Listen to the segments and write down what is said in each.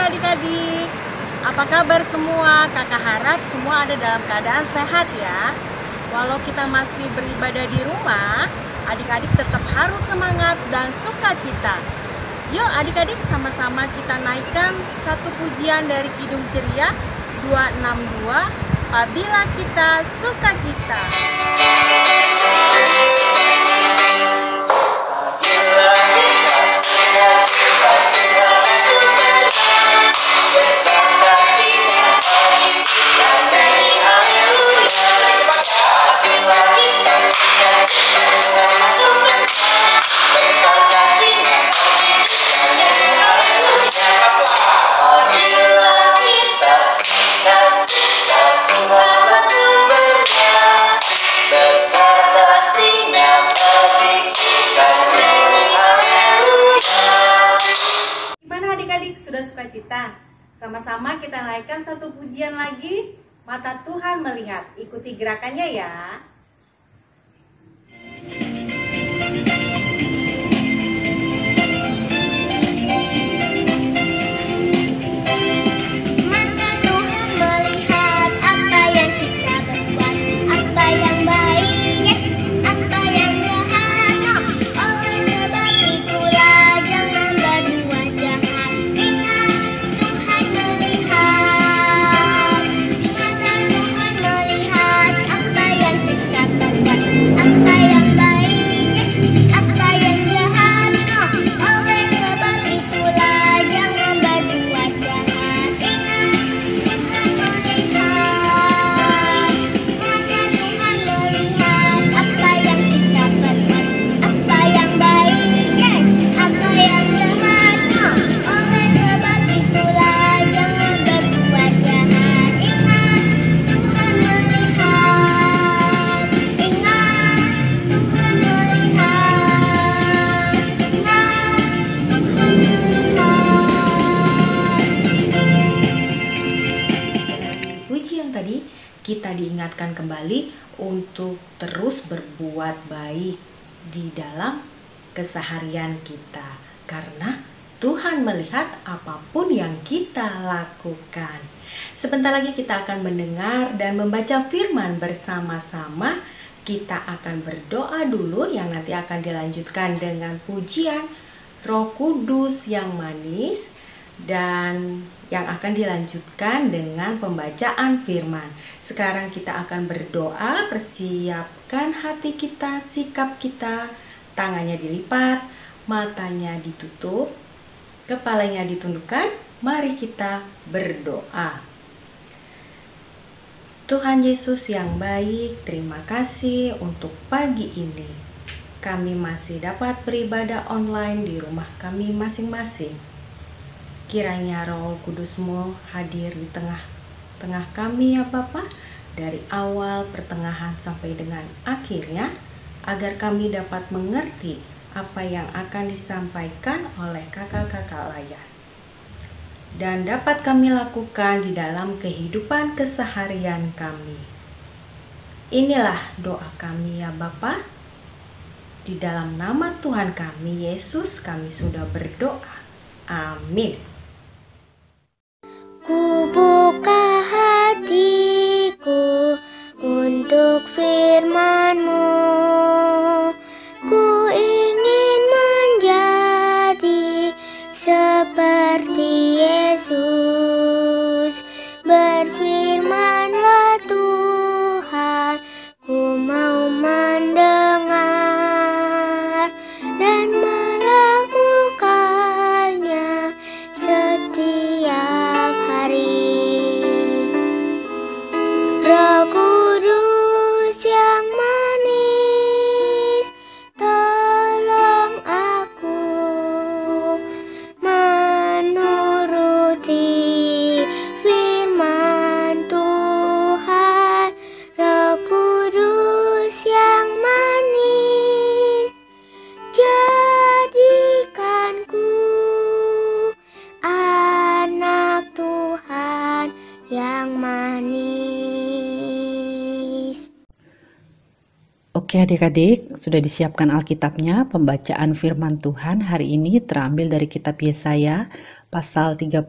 adik-adik. Apa kabar semua? Kakak harap semua ada dalam keadaan sehat ya. Walau kita masih beribadah di rumah, adik-adik tetap harus semangat dan sukacita. Yuk adik-adik sama-sama kita naikkan satu pujian dari Kidung Ceria 262, Apabila Kita Sukacita. Sudah sukacita? Sama-sama kita naikkan satu pujian lagi, Mata Tuhan Melihat. Ikuti gerakannya ya. Kita diingatkan kembali untuk terus berbuat baik di dalam keseharian kita, karena Tuhan melihat apapun yang kita lakukan. Sebentar lagi kita akan mendengar dan membaca firman bersama-sama. Kita akan berdoa dulu yang nanti akan dilanjutkan dengan pujian Roh Kudus yang manis, dan yang akan dilanjutkan dengan pembacaan firman. Sekarang kita akan berdoa, persiapkan hati kita, sikap kita, tangannya dilipat, matanya ditutup, kepalanya ditundukkan. Mari kita berdoa. Tuhan Yesus yang baik, terima kasih untuk pagi ini. Kami masih dapat beribadah online di rumah kami masing-masing. Kiranya Roh Kudus-Mu hadir di tengah-tengah kami ya Bapa, dari awal, pertengahan sampai dengan akhirnya, agar kami dapat mengerti apa yang akan disampaikan oleh kakak-kakak layan, dan dapat kami lakukan di dalam kehidupan keseharian kami. Inilah doa kami ya Bapa. Di dalam nama Tuhan kami Yesus kami sudah berdoa. Amin. Ku buka hatiku untuk firman-Mu. Ku ingin menjadi seperti Yesus. Berfirman-Lah Tuhan, ku mau mendengar dan melakukannya setiap hari. Roh Kudus yang manis, tolong aku menuruti firman Tuhan. Roh Kudus yang manis, jadikanku anak Tuhan yang manis. Oke adik-adik, sudah disiapkan Alkitabnya. Pembacaan firman Tuhan hari ini terambil dari kitab Yesaya pasal 35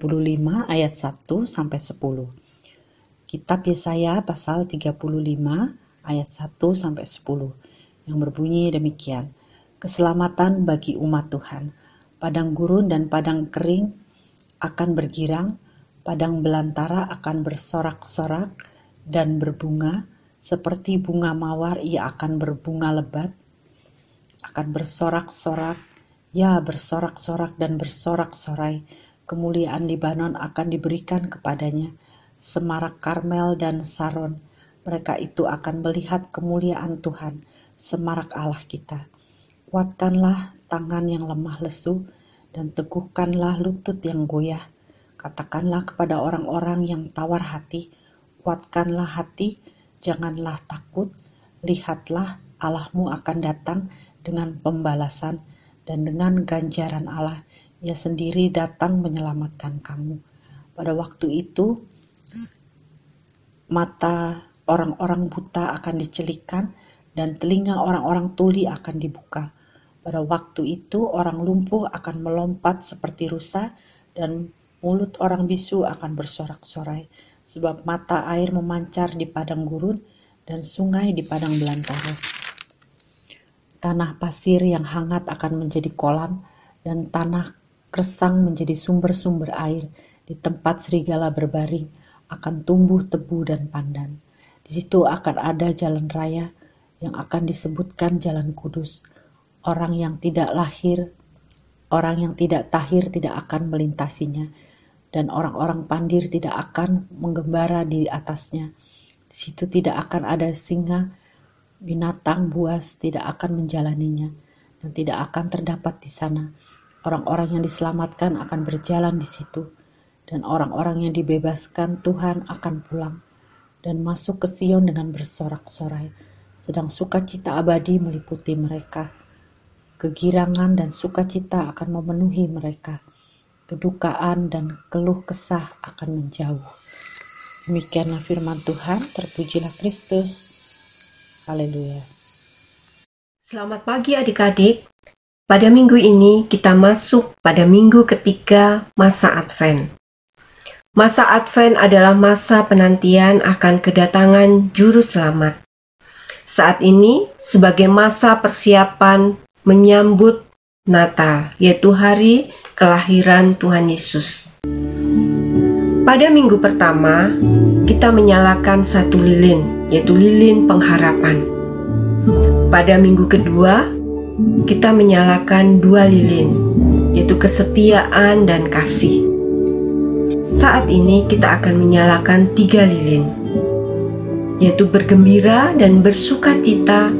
ayat 1 sampai 10. Kitab Yesaya pasal 35 ayat 1 sampai 10 yang berbunyi demikian. Keselamatan bagi umat Tuhan. Padang gurun dan padang kering akan bergirang, padang belantara akan bersorak-sorak dan berbunga, seperti bunga mawar ia akan berbunga lebat, akan bersorak-sorak, ya bersorak-sorak dan bersorak-sorai. Kemuliaan Libanon akan diberikan kepadanya, semarak Karmel dan Saron. Mereka itu akan melihat kemuliaan Tuhan, semarak Allah kita. Kuatkanlah tangan yang lemah lesu, dan teguhkanlah lutut yang goyah. Katakanlah kepada orang-orang yang tawar hati, kuatkanlah hati, janganlah takut. Lihatlah, Allahmu akan datang dengan pembalasan, dan dengan ganjaran Allah, Ia sendiri datang menyelamatkan kamu. Pada waktu itu, mata orang-orang buta akan dicelikkan, dan telinga orang-orang tuli akan dibuka. Pada waktu itu, orang lumpuh akan melompat seperti rusa, dan mulut orang bisu akan bersorak-sorai, sebab mata air memancar di padang gurun, dan sungai di padang belantara. Tanah pasir yang hangat akan menjadi kolam, dan tanah kersang menjadi sumber-sumber air. Di tempat serigala berbaring akan tumbuh tebu dan pandan. Di situ akan ada jalan raya yang akan disebutkan jalan kudus. Orang yang tidak tahir tidak akan melintasinya, dan orang-orang pandir tidak akan menggembara di atasnya. Di situ tidak akan ada singa, binatang buas tidak akan menjalaninya, dan tidak akan terdapat di sana. Orang-orang yang diselamatkan akan berjalan di situ, dan orang-orang yang dibebaskan Tuhan akan pulang dan masuk ke Sion dengan bersorak-sorai, sedang sukacita abadi meliputi mereka. Kegirangan dan sukacita akan memenuhi mereka. Kedukaan dan keluh kesah akan menjauh. Demikianlah firman Tuhan, terpujilah Kristus. Haleluya. Selamat pagi adik-adik. Pada minggu ini kita masuk pada minggu ketiga masa Advent. Masa Advent adalah masa penantian akan kedatangan Juru Selamat. Saat ini sebagai masa persiapan menyambut Natal, yaitu hari kelahiran Tuhan Yesus. Pada minggu pertama, kita menyalakan satu lilin, yaitu lilin pengharapan. Pada minggu kedua, kita menyalakan dua lilin, yaitu kesetiaan dan kasih. Saat ini kita akan menyalakan 3 lilin, yaitu bergembira dan bersukacita,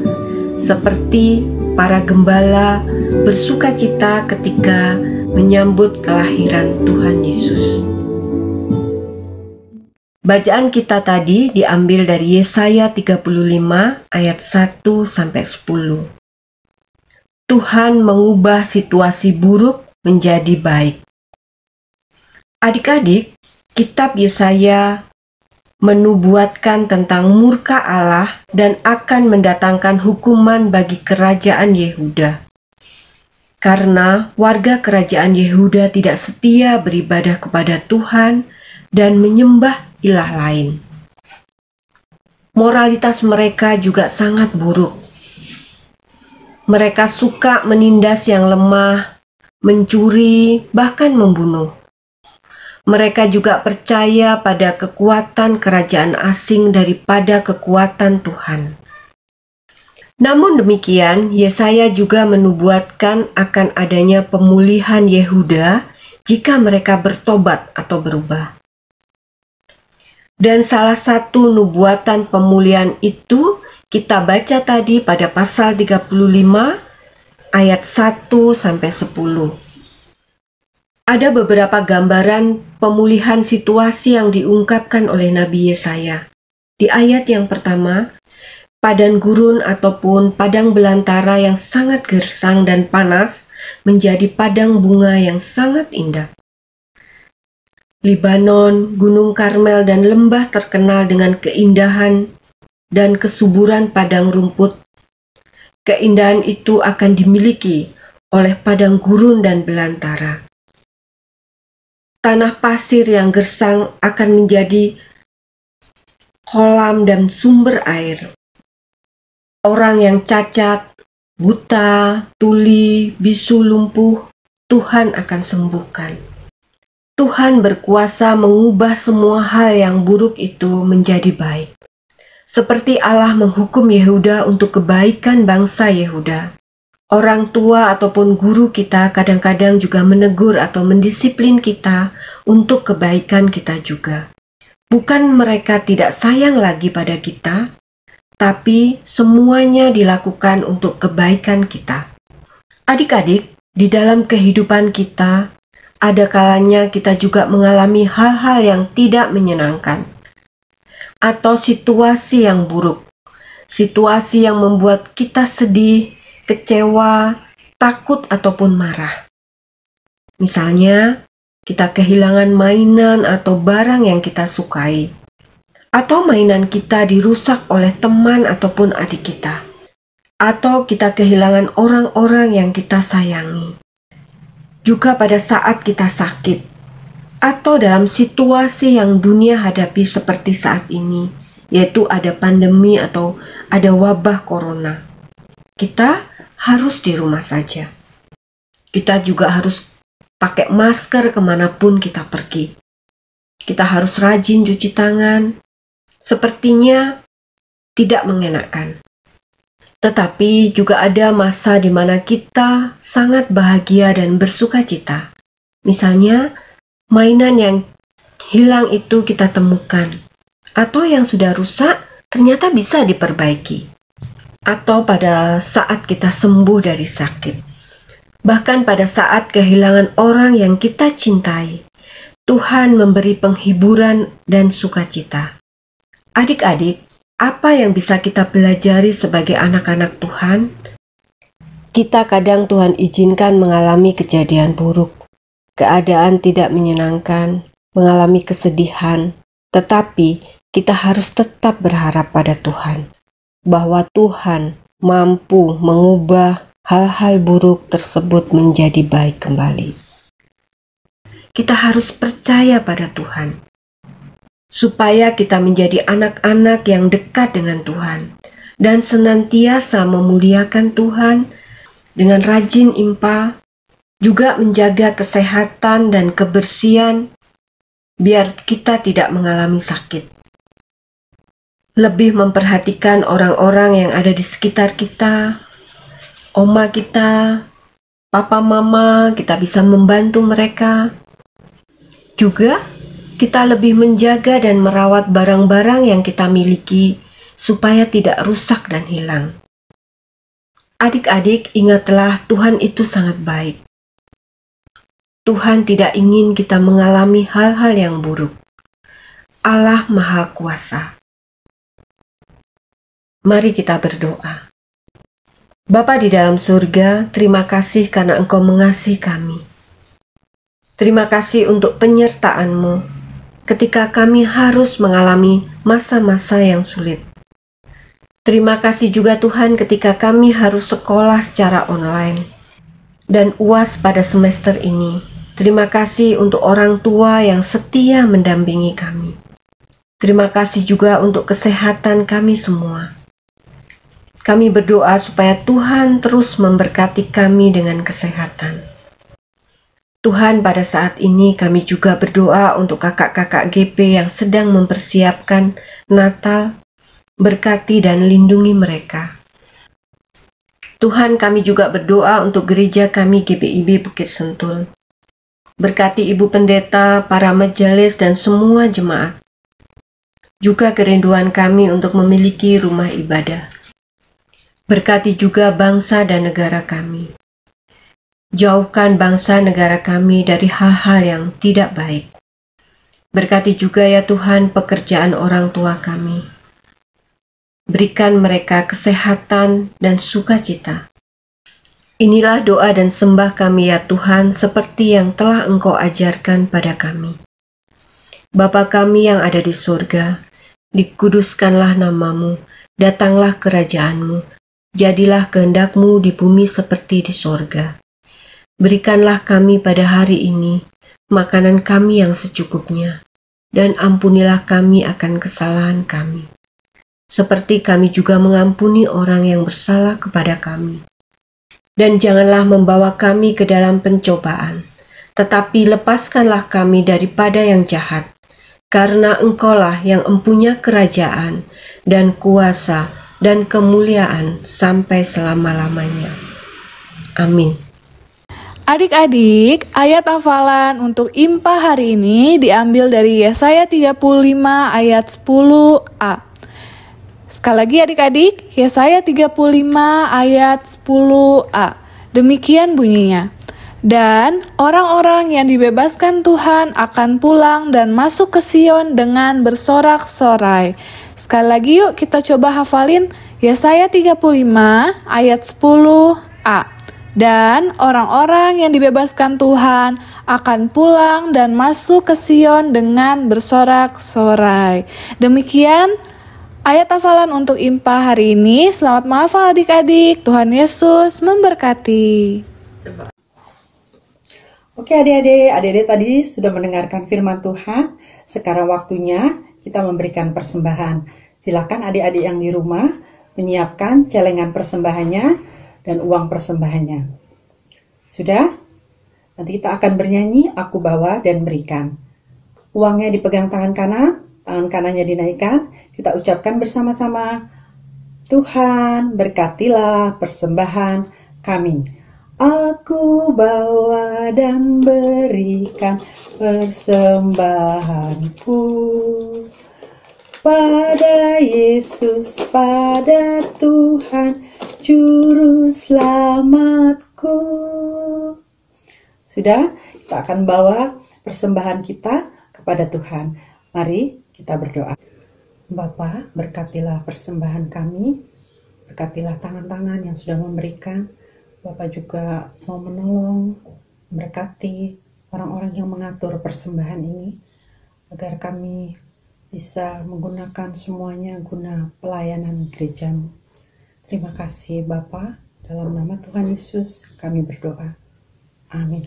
seperti para gembala bersukacita ketika menyambut kelahiran Tuhan Yesus. Bacaan kita tadi diambil dari Yesaya 35 ayat 1 sampai 10. Tuhan mengubah situasi buruk menjadi baik. Adik-adik, kitab Yesaya menubuatkan tentang murka Allah dan akan mendatangkan hukuman bagi kerajaan Yehuda. Karena warga kerajaan Yehuda tidak setia beribadah kepada Tuhan dan menyembah ilah lain. Moralitas mereka juga sangat buruk. Mereka suka menindas yang lemah, mencuri, bahkan membunuh. Mereka juga percaya pada kekuatan kerajaan asing daripada kekuatan Tuhan. Namun demikian, Yesaya juga menubuatkan akan adanya pemulihan Yehuda jika mereka bertobat atau berubah. Dan salah satu nubuatan pemulihan itu kita baca tadi pada pasal 35 ayat 1 sampai 10. Ada beberapa gambaran pemulihan situasi yang diungkapkan oleh Nabi Yesaya. Di ayat yang pertama, padang gurun ataupun padang belantara yang sangat gersang dan panas menjadi padang bunga yang sangat indah. Libanon, Gunung Karmel, dan lembah terkenal dengan keindahan dan kesuburan padang rumput. Keindahan itu akan dimiliki oleh padang gurun dan belantara. tanah pasir yang gersang akan menjadi kolam dan sumber air. Orang yang cacat, buta, tuli, bisu, lumpuh, Tuhan akan sembuhkan. Tuhan berkuasa mengubah semua hal yang buruk itu menjadi baik. Seperti Allah menghukum Yehuda untuk kebaikan bangsa Yehuda. Orang tua ataupun guru kita kadang-kadang juga menegur atau mendisiplin kita untuk kebaikan kita juga. Bukan mereka tidak sayang lagi pada kita, tapi semuanya dilakukan untuk kebaikan kita. Adik-adik, di dalam kehidupan kita, ada kalanya kita juga mengalami hal-hal yang tidak menyenangkan, atau situasi yang buruk, situasi yang membuat kita sedih, kecewa, takut, ataupun marah. Misalnya, kita kehilangan mainan atau barang yang kita sukai, atau mainan kita dirusak oleh teman ataupun adik kita, atau kita kehilangan orang-orang yang kita sayangi. Juga pada saat kita sakit, atau dalam situasi yang dunia hadapi seperti saat ini, yaitu ada pandemi atau ada wabah corona. Kita harus di rumah saja. Kita juga harus pakai masker kemanapun kita pergi. Kita harus rajin cuci tangan. Sepertinya tidak mengenakan. Tetapi juga ada masa di mana kita sangat bahagia dan bersuka cita. Misalnya, mainan yang hilang itu kita temukan, atau yang sudah rusak ternyata bisa diperbaiki, atau pada saat kita sembuh dari sakit, bahkan pada saat kehilangan orang yang kita cintai, Tuhan memberi penghiburan dan sukacita. Adik-adik, apa yang bisa kita pelajari sebagai anak-anak Tuhan? Kita kadang Tuhan izinkan mengalami kejadian buruk, keadaan tidak menyenangkan, mengalami kesedihan, tetapi kita harus tetap berharap pada Tuhan, bahwa Tuhan mampu mengubah hal-hal buruk tersebut menjadi baik kembali. Kita harus percaya pada Tuhan, supaya kita menjadi anak-anak yang dekat dengan Tuhan dan senantiasa memuliakan Tuhan dengan rajin impa, juga menjaga kesehatan dan kebersihan biar kita tidak mengalami sakit. Lebih memperhatikan orang-orang yang ada di sekitar kita, oma kita, papa mama, kita bisa membantu mereka. Juga kita lebih menjaga dan merawat barang-barang yang kita miliki supaya tidak rusak dan hilang. Adik-adik, ingatlah Tuhan itu sangat baik. Tuhan tidak ingin kita mengalami hal-hal yang buruk. Allah Maha Kuasa. Mari kita berdoa. Bapa di dalam surga, terima kasih karena Engkau mengasihi kami. Terima kasih untuk penyertaan-Mu ketika kami harus mengalami masa-masa yang sulit. Terima kasih juga Tuhan ketika kami harus sekolah secara online dan UAS pada semester ini. Terima kasih untuk orang tua yang setia mendampingi kami. Terima kasih juga untuk kesehatan kami semua. Kami berdoa supaya Tuhan terus memberkati kami dengan kesehatan. Tuhan, pada saat ini kami juga berdoa untuk kakak-kakak GP yang sedang mempersiapkan Natal. Berkati dan lindungi mereka. Tuhan, kami juga berdoa untuk gereja kami GBIB Bukit Sentul. Berkati Ibu Pendeta, para majelis, dan semua jemaat. Juga kerinduan kami untuk memiliki rumah ibadah. Berkati juga bangsa dan negara kami. Jauhkan bangsa negara kami dari hal-hal yang tidak baik. Berkati juga ya Tuhan pekerjaan orang tua kami. Berikan mereka kesehatan dan sukacita. Inilah doa dan sembah kami ya Tuhan seperti yang telah Engkau ajarkan pada kami. Bapa kami yang ada di surga, dikuduskanlah namamu, datanglah kerajaan-Mu, jadilah kehendak-Mu di bumi seperti di surga. Berikanlah kami pada hari ini makanan kami yang secukupnya, dan ampunilah kami akan kesalahan kami, seperti kami juga mengampuni orang yang bersalah kepada kami. Dan janganlah membawa kami ke dalam pencobaan, tetapi lepaskanlah kami daripada yang jahat, karena Engkaulah yang empunya kerajaan dan kuasa dan kemuliaan sampai selama-lamanya. Amin. Adik-adik, ayat hafalan untuk IMPA hari ini diambil dari Yesaya 35 ayat 10a. Sekali lagi adik-adik, Yesaya 35 ayat 10a. Demikian bunyinya. Dan orang-orang yang dibebaskan Tuhan akan pulang dan masuk ke Sion dengan bersorak-sorai. Sekali lagi yuk kita coba hafalin Yesaya 35 ayat 10a. Dan orang-orang yang dibebaskan Tuhan akan pulang dan masuk ke Sion dengan bersorak-sorai. Demikian ayat hafalan untuk IMPA hari ini. Selamat menghafal adik-adik. Tuhan Yesus memberkati. Oke adik-adik tadi sudah mendengarkan firman Tuhan. Sekarang waktunya kita memberikan persembahan. Silakan adik-adik yang di rumah menyiapkan celengan persembahannya dan uang persembahannya. Sudah? Nanti kita akan bernyanyi, aku bawa dan berikan. Uangnya dipegang tangan kanannya dinaikkan. Kita ucapkan bersama-sama, Tuhan berkatilah persembahan kami. Aku bawa dan berikan persembahanku pada Yesus, pada Tuhan, Juru Selamatku. Sudah, kita akan bawa persembahan kita kepada Tuhan. Mari kita berdoa. Bapa, berkatilah persembahan kami, berkatilah tangan-tangan yang sudah memberikan. Bapak juga mau menolong, berkati orang-orang yang mengatur persembahan ini, agar kami bisa menggunakan semuanya guna pelayanan gereja-Mu. Terima kasih Bapa, dalam nama Tuhan Yesus kami berdoa. Amin.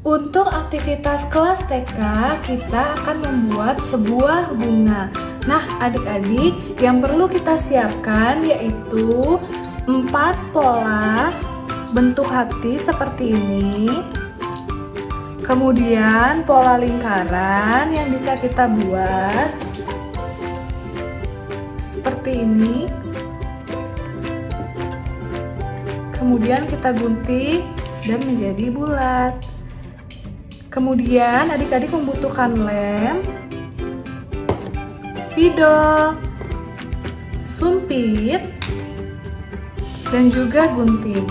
Untuk aktivitas kelas TK, kita akan membuat sebuah bunga. Nah, adik-adik, yang perlu kita siapkan yaitu 4 pola bentuk hati seperti ini. Kemudian pola lingkaran yang bisa kita buat seperti ini. Kemudian kita gunting dan menjadi bulat. Kemudian adik-adik membutuhkan lem, spidol, sumpit, dan juga gunting.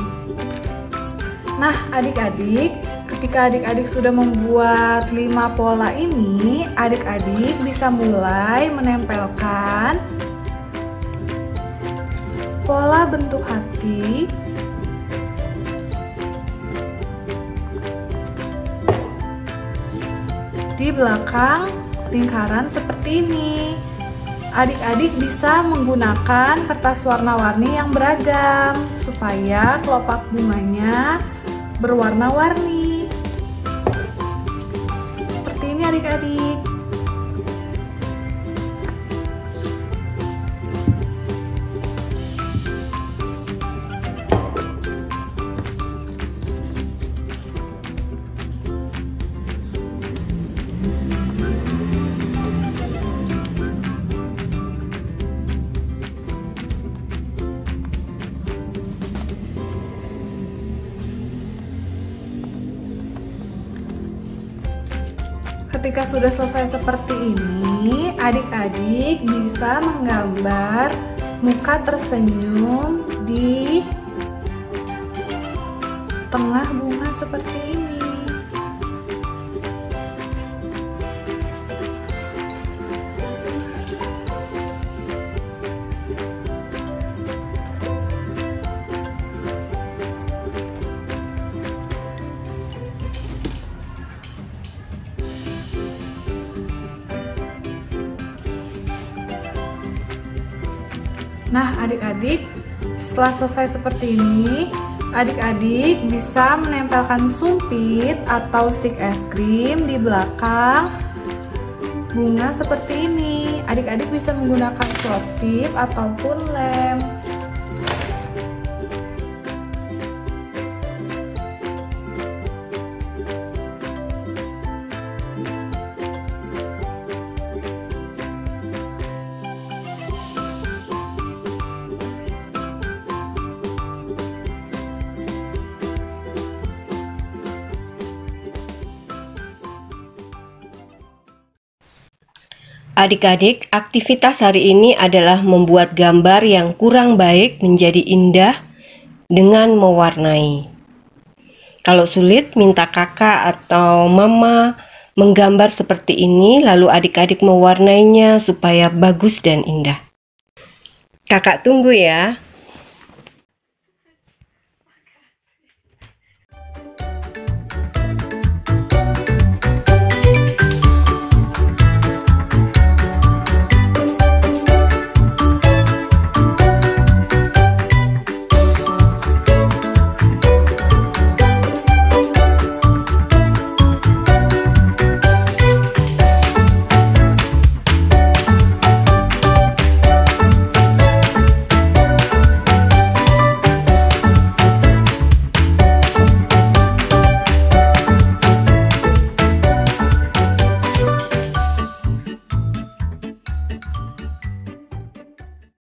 Nah, adik-adik, ketika adik-adik sudah membuat 5 pola ini, adik-adik bisa mulai menempelkan pola bentuk hati di belakang lingkaran seperti ini. Adik-adik bisa menggunakan kertas warna-warni yang beragam supaya kelopak bunganya berwarna-warni. Seperti ini adik-adik. Ketika sudah selesai seperti ini, adik-adik bisa menggambar muka tersenyum di tengah bunga seperti ini. Nah, adik-adik, setelah selesai seperti ini, adik-adik bisa menempelkan sumpit atau stik es krim di belakang bunga seperti ini. Adik-adik bisa menggunakan selotip ataupun lem. Adik-adik, aktivitas hari ini adalah membuat gambar yang kurang baik menjadi indah dengan mewarnai. Kalau sulit, minta kakak atau mama menggambar seperti ini, lalu adik-adik mewarnainya supaya bagus dan indah. Kakak tunggu ya.